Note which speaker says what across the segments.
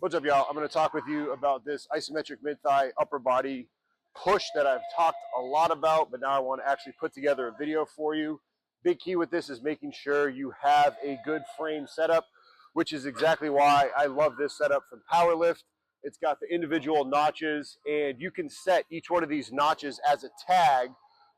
Speaker 1: What's up, y'all? I'm going to talk with you about this isometric mid-thigh upper body push that I've talked a lot about, but now I want to actually put together a video for you. Big key with this is making sure you have a good frame setup, which is exactly why I love this setup from Powerlift. It's got the individual notches, and you can set each one of these notches as a tag.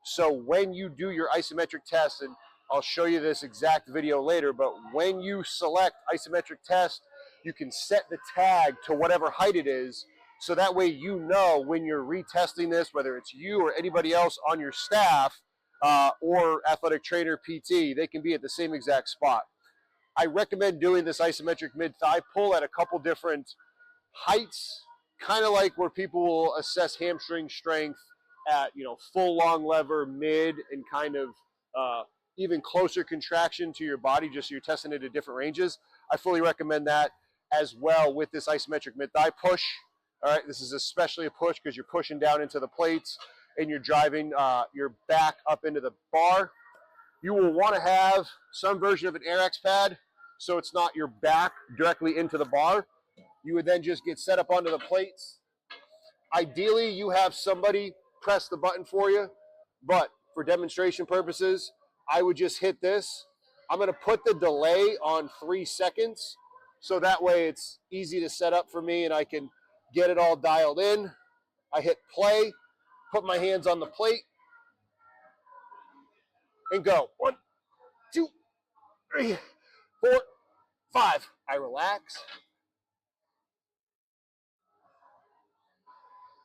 Speaker 1: So when you do your isometric test, and I'll show you this exact video later, but when you select isometric test, you can set the tag to whatever height it is, so that way you know when you're retesting this, whether it's you or anybody else on your staff or athletic trainer, PT, they can be at the same exact spot. I recommend doing this isometric mid-thigh pull at a couple different heights, kind of like where people will assess hamstring strength at, you know, full long lever, mid, and kind of even closer contraction to your body, just so you're testing it at different ranges. I fully recommend that as well with this isometric mid-thigh push. All right, this is especially a push because you're pushing down into the plates and you're driving your back up into the bar. You will want to have some version of an AirX pad so it's not your back directly into the bar. You would then just get set up onto the plates. Ideally, you have somebody press the button for you, but for demonstration purposes, I would just hit this. I'm going to put the delay on 3 seconds, so that way it's easy to set up for me and I can get it all dialed in. I hit play, put my hands on the plate, and go. 1, 2, 3, 4, 5. I relax.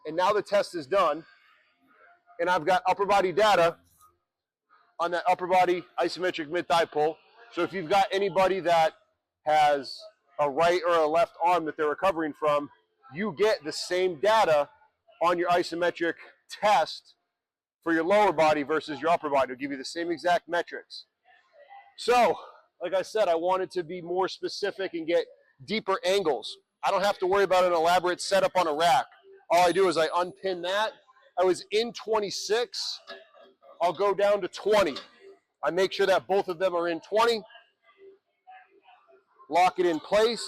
Speaker 1: And now the test is done, and I've got upper body data on that upper body isometric mid-thigh pull. So if you've got anybody that has a right or a left arm that they're recovering from, you get the same data on your isometric test for your lower body versus your upper body. It'll give you the same exact metrics. So, like I said, I wanted to be more specific and get deeper angles. I don't have to worry about an elaborate setup on a rack. All I do is I unpin that. I was in 26. I'll go down to 20. I make sure that both of them are in 20. Lock it in place.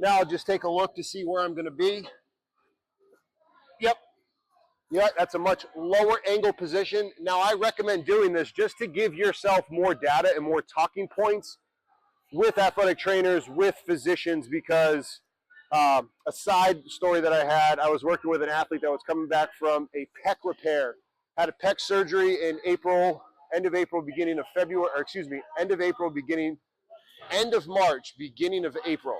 Speaker 1: Now I'll just take a look to see where I'm going to be. Yep. Yeah, that's a much lower angle position. Now I recommend doing this just to give yourself more data and more talking points with athletic trainers, with physicians, because a side story that I had, I was working with an athlete that was coming back from a pec repair. Had a pec surgery in April, end of April, beginning of February, or excuse me, end of April, end of March, beginning of April.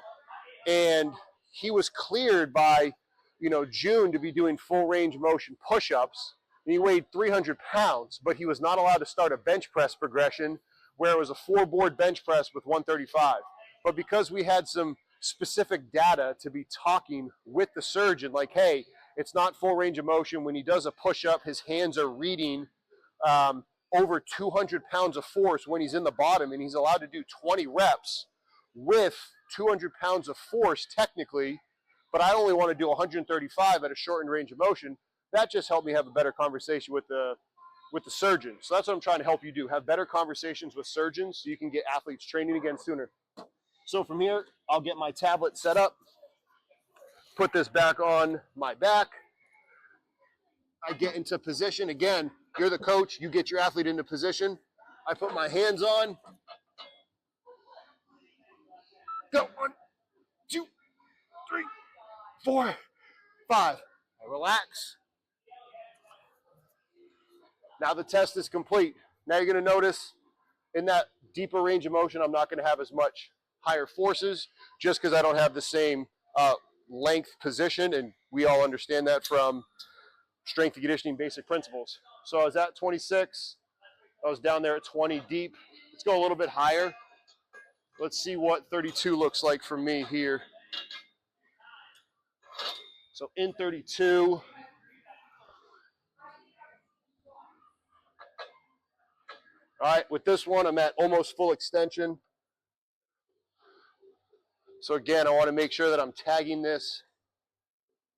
Speaker 1: And he was cleared by, you know, June to be doing full range motion push-ups. And he weighed 300 pounds, but he was not allowed to start a bench press progression where it was a 4-board bench press with 135. But because we had some specific data to be talking with the surgeon, like, hey, it's not full range of motion. When he does a push-up, his hands are reading over 200 pounds of force when he's in the bottom, and he's allowed to do 20 reps with 200 pounds of force technically, but I only want to do 135 at a shortened range of motion. That just helped me have a better conversation with the surgeon. So that's what I'm trying to help you do, have better conversations with surgeons so you can get athletes training again sooner. So from here, I'll get my tablet set up, put this back on my back. I get into position. Again, you're the coach. You get your athlete into position. I put my hands on. Go. 1, 2, 3, 4, 5. I relax. Now the test is complete. Now you're going to notice in that deeper range of motion, I'm not going to have as much higher forces just because I don't have the same length position, and we all understand that from strength and conditioning basic principles. So I was at 26. I was down there at 20 deep. Let's go a little bit higher. Let's see what 32 looks like for me here. So in 32. All right, with this one, I'm at almost full extension. So again, I want to make sure that I'm tagging this.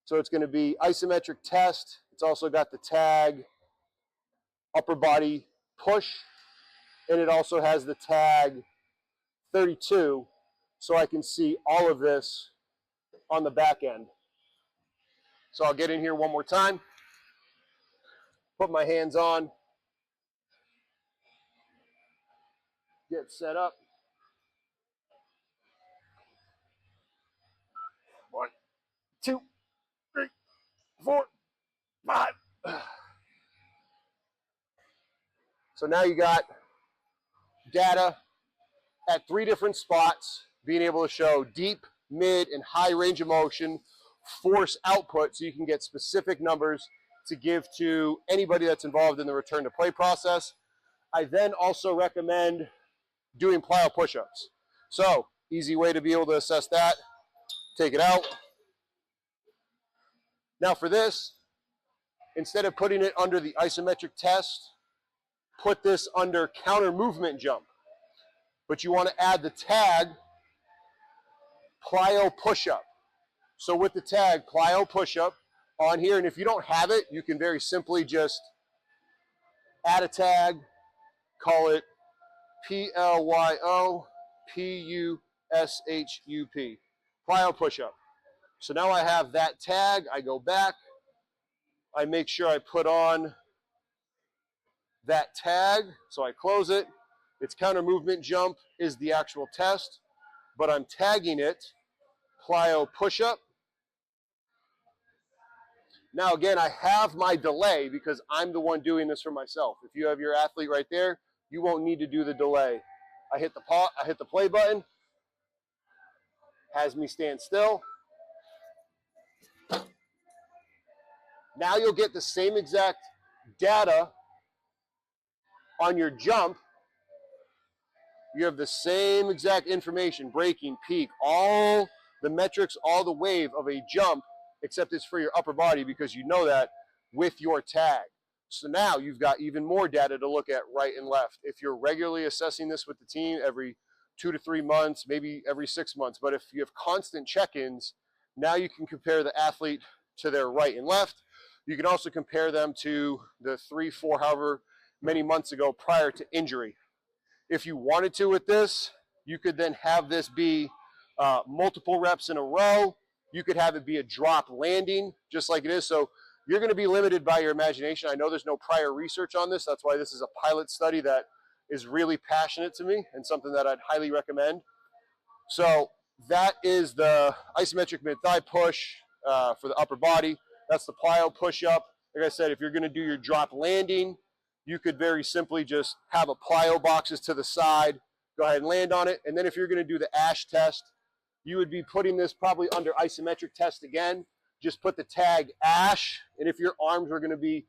Speaker 1: So it's going to be isometric test. It's also got the tag upper body push, and it also has the tag 32, so I can see all of this on the back end. So I'll get in here one more time, put my hands on, get set up. 1, 2, 3, 4, 5. So now you got data at 3 different spots, being able to show deep, mid, and high range of motion, force output, so you can get specific numbers to give to anybody that's involved in the return to play process. I then also recommend doing plyo push-ups. So, easy way to be able to assess that, take it out. Now for this, instead of putting it under the isometric test, put this under counter movement jump. But you want to add the tag plyo push-up. So with the tag plyo push-up on here, and if you don't have it, you can very simply just add a tag, call it PLYO PUSHUP, plyo push-up. So now I have that tag, I go back, I make sure I put on that tag, so I close it. Its counter movement jump is the actual test, but I'm tagging it plyo push-up. Now again, I have my delay because I'm the one doing this for myself. If you have your athlete right there, you won't need to do the delay. I hit the play button, has me stand still. Now you'll get the same exact data on your jump. You have the same exact information, braking, peak, all the metrics, all the wave of a jump, except it's for your upper body because you know that with your tag. So now you've got even more data to look at right and left. If you're regularly assessing this with the team every 2 to 3 months, maybe every 6 months, but if you have constant check-ins, now you can compare the athlete to their right and left. You can also compare them to the 3, 4, however many months ago prior to injury. If you wanted to with this, you could then have this be multiple reps in a row. You could have it be a drop landing, just like it is. So you're going to be limited by your imagination. I know there's no prior research on this. That's why this is a pilot study that is really passionate to me and something that I'd highly recommend. So that is the isometric mid-thigh push for the upper body. That's the plyo push-up. Like I said, if you're going to do your drop landing, you could very simply just have a plyo boxes to the side, go ahead and land on it. And then if you're going to do the ASH test, you would be putting this probably under isometric test again. Just put the tag ASH, and if your arms are going to be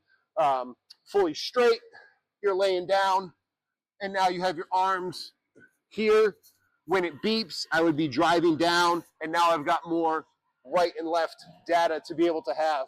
Speaker 1: fully straight, you're laying down, and now you have your arms here. When it beeps, I would be driving down, and now I've got more right and left data to be able to have.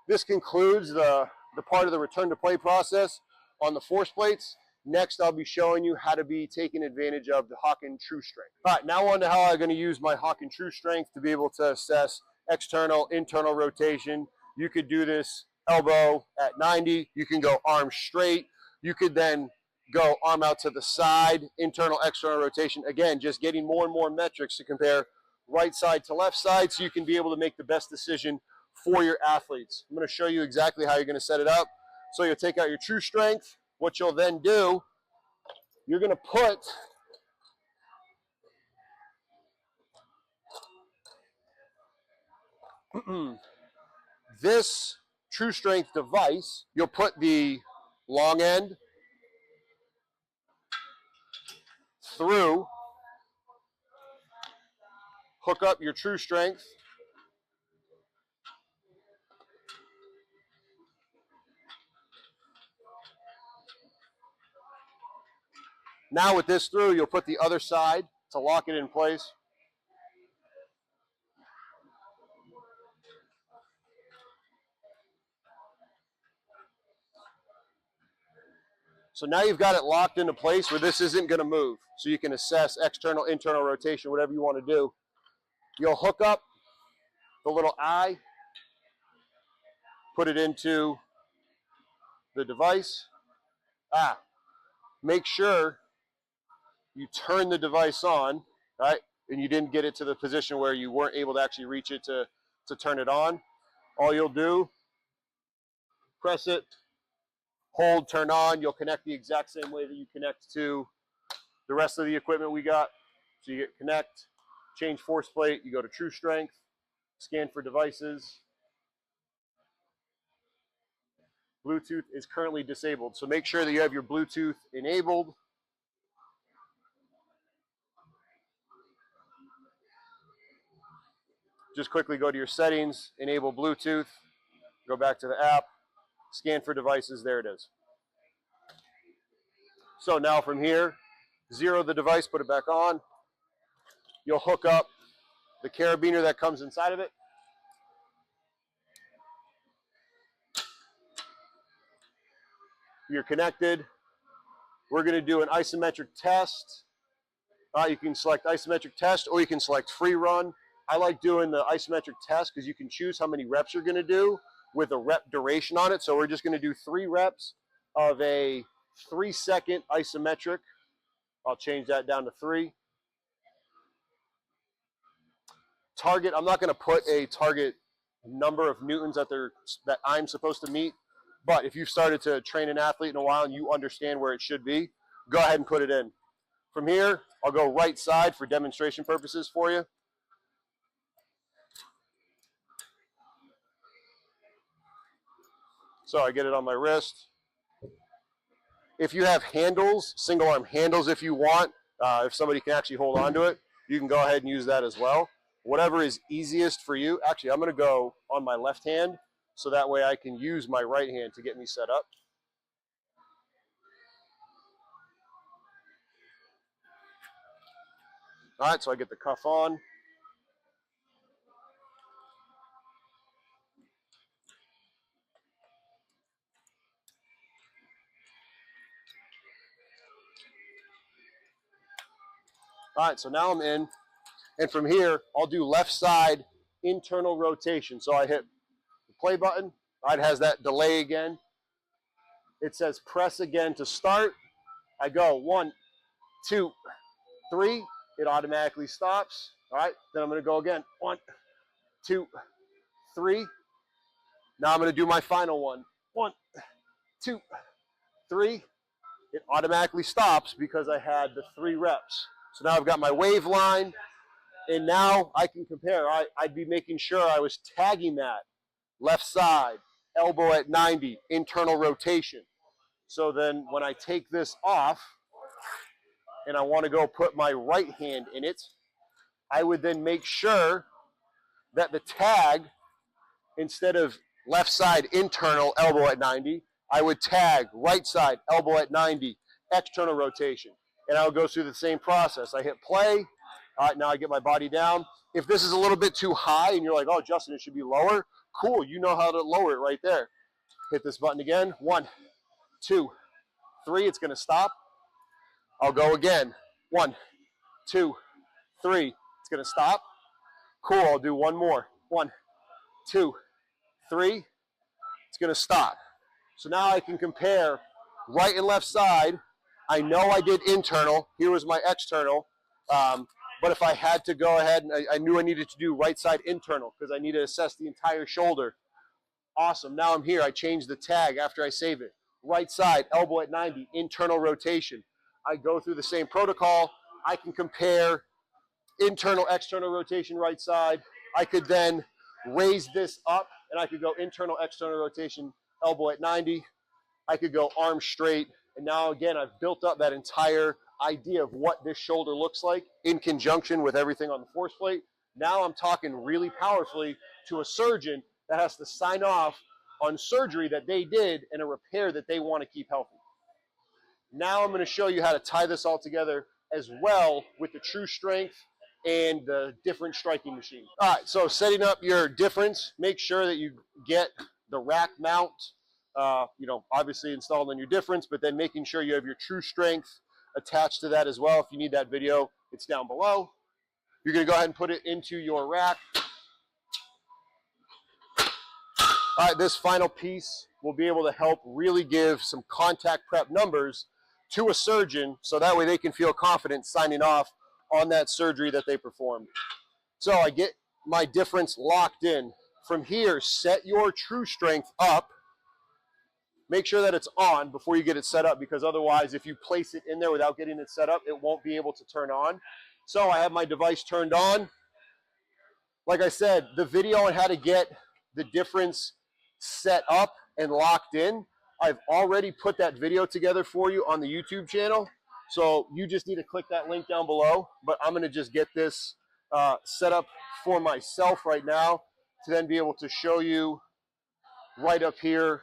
Speaker 1: This concludes the part of the return to play process on the force plates. Next, I'll be showing you how to be taking advantage of the Hawkin True Strength. All right, now on to how I'm going to use my Hawkin True Strength to be able to assess external, internal rotation. You could do this elbow at 90. You can go arm straight. You could then go arm out to the side, internal, external rotation. Again, just getting more and more metrics to compare right side to left side so you can be able to make the best decision for your athletes. I'm going to show you exactly how you're going to set it up. So you'll take out your True Strength. What you'll then do, you're going to put this True Strength device, you'll put the long end through, hook up your True Strength, now with this through, you'll put the other side to lock it in place. So now you've got it locked into place where this isn't going to move. So you can assess external, internal rotation, whatever you want to do. You'll hook up the little eye, put it into the device. Make sure you turn the device on, right? and you didn't get it to the position where you weren't able to actually reach it to turn it on, all you'll do, press it, hold, turn on. You'll connect the exact same way that you connect to the rest of the equipment we got. So you get connect, change force plate, you go to true strength, scan for devices. Bluetooth is currently disabled, so make sure that you have your Bluetooth enabled. Just quickly go to your settings, enable Bluetooth, go back to the app, scan for devices, there it is. So now from here, zero the device, put it back on. You'll hook up the carabiner that comes inside of it. You're connected. We're going to do an isometric test. You can select isometric test or you can select free run. I like doing the isometric test because you can choose how many reps you're going to do with a rep duration on it. So we're just going to do 3 reps of a 3-second isometric. I'll change that down to 3. Target, I'm not going to put a target number of newtons that I'm supposed to meet, but if you've started to train an athlete in a while and you understand where it should be, go ahead and put it in. From here, I'll go right side for demonstration purposes for you. So I get it on my wrist. If you have handles, single arm handles if you want, if somebody can actually hold on to it, you can go ahead and use that as well. Whatever is easiest for you. Actually, I'm going to go on my left hand so that way I can use my right hand to get me set up. All right, so I get the cuff on. All right, so now I'm in, and from here, I'll do left side internal rotation. So I hit the play button. It has that delay again. It says press again to start. I go 1, 2, 3. It automatically stops. All right, then I'm going to go again. 1, 2, 3. Now I'm going to do my final one. 1, 2, 3. It automatically stops because I had the 3 reps. So now I've got my wave line, and now I can compare. I'd be making sure I was tagging that left side, elbow at 90, internal rotation. So then when I take this off and I want to go put my right hand in it, I would then make sure that the tag, instead of left side internal, elbow at 90, I would tag right side, elbow at 90, external rotation. And I would go through the same process. I hit play. All right, now I get my body down. If this is a little bit too high and you're like, oh, Justin, it should be lower, cool. You know how to lower it right there. Hit this button again. 1, 2, 3. It's going to stop. I'll go again. 1, 2, 3. It's going to stop. Cool. I'll do one more. 1, 2, 3. It's going to stop. So now I can compare right and left side. I know I did internal. Here was my external. But if I had to go ahead, and I knew I needed to do right side internal because I need to assess the entire shoulder. Awesome. Now I'm here. I change the tag after I save it. Right side, elbow at 90, internal rotation. I go through the same protocol. I can compare internal, external rotation right side. I could then raise this up, and I could go internal, external rotation, elbow at 90. I could go arm straight. And now, again, I've built up that entire idea of what this shoulder looks like in conjunction with everything on the force plate. Now I'm talking really powerfully to a surgeon that has to sign off on surgery that they did and a repair that they want to keep healthy. Now I'm going to show you how to tie this all together as well with the true strength and the different striking machine. All right, so setting up your difference, make sure that you get the rack mount, obviously installed on your difference, but then making sure you have your true strength attached to that as well. If you need that video, it's down below. You're going to go ahead and put it into your rack. All right, this final piece will be able to help really give some contact prep numbers to a surgeon so that way they can feel confident signing off on that surgery that they performed. So I get my difference locked in. From here, set your true strength up. Make sure that it's on before you get it set up, because otherwise, if you place it in there without getting it set up, it won't be able to turn on. So I have my device turned on. Like I said, the video on how to get the difference set up and locked in, I've already put that video together for you on the YouTube channel. So you just need to click that link down below. But I'm going to just get this set up for myself right now to then be able to show you right up here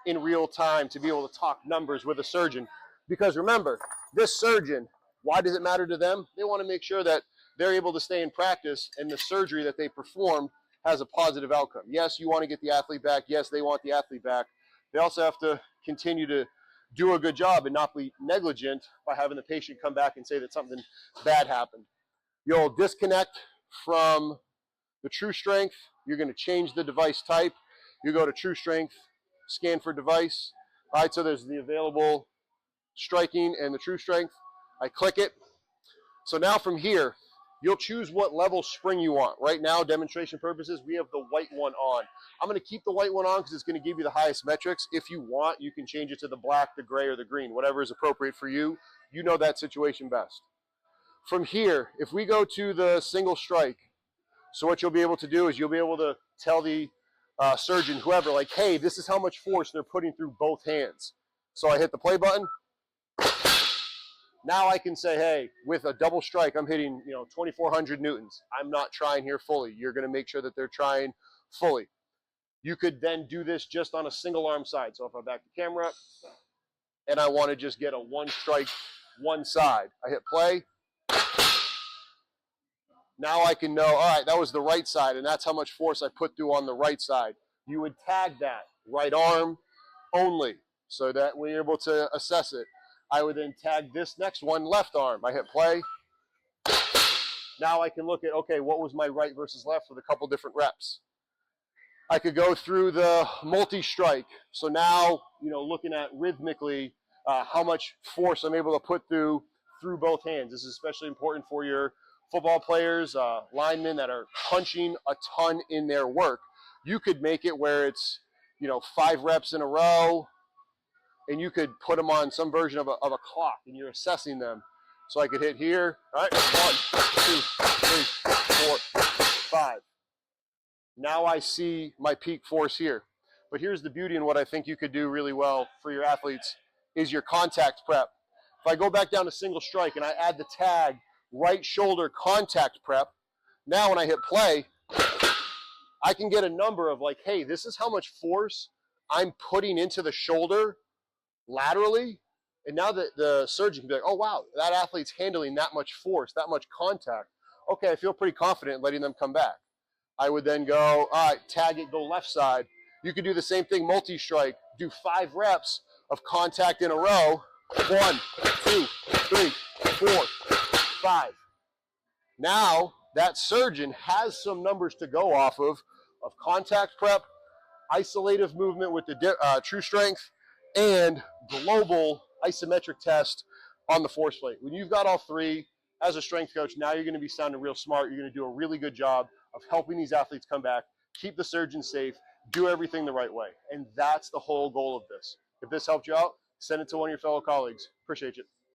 Speaker 1: in real time, to be able to talk numbers with a surgeon. Because remember, this surgeon, why does it matter to them? They want to make sure that they're able to stay in practice and the surgery that they perform has a positive outcome. Yes, you want to get the athlete back. Yes, they want the athlete back. They also have to continue to do a good job and not be negligent by having the patient come back and say that something bad happened. You'll disconnect from the true strength. You're going to change the device type. You go to true strength, scan for device. All right, so there's the available striking and the true strength. I click it. So now from here, you'll choose what level spring you want. Right now, demonstration purposes, we have the white one on. I'm going to keep the white one on because it's going to give you the highest metrics. If you want, you can change it to the black, the gray, or the green, whatever is appropriate for you. You know that situation best. From here, if we go to the single strike, so what you'll be able to do is you'll be able to tell the surgeon, whoever, like, hey, this is how much force they're putting through both hands. So I hit the play button. Now I can say, hey, with a double strike, I'm hitting 2,400 newtons. I'm not trying here fully. You're going to make sure that they're trying fully. You could then do this just on a single arm side. So if I back the camera up and I want to just get a one strike, one side, I hit play. Now I can know, all right, that was the right side, and that's how much force I put through on the right side. You would tag that right arm only so that we're able to assess it. I would then tag this next one left arm. I hit play. Now I can look at, okay, what was my right versus left with a couple different reps. I could go through the multi-strike. So now, looking at rhythmically how much force I'm able to put through both hands. This is especially important for your football players, linemen that are punching a ton in their work. You could make it where it's, 5 reps in a row, and you could put them on some version of a clock, and you're assessing them. So I could hit here, all right, 1, 2, 3, 4, 5. Now I see my peak force here. But here's the beauty, and what I think you could do really well for your athletes is your contact prep. If I go back down to single strike and I add the tag right shoulder contact prep, now when I hit play, I can get a number of like, hey, this is how much force I'm putting into the shoulder laterally. And now that the surgeon can be like, oh, wow, that athlete's handling that much force, that much contact. Okay, I feel pretty confident in letting them come back. I would then go, all right, tag it, go left side. You could do the same thing, multi-strike. Do 5 reps of contact in a row. 1, 2, 3, 4, 5. Now that surgeon has some numbers to go off of contact prep, isolative movement with the true strength, and global isometric test on the force plate. When you've got all 3 as a strength coach, now you're going to be sounding real smart. You're going to do a really good job of helping these athletes come back, keep the surgeon safe, do everything the right way. And that's the whole goal of this. If this helped you out, send it to one of your fellow colleagues. Appreciate you.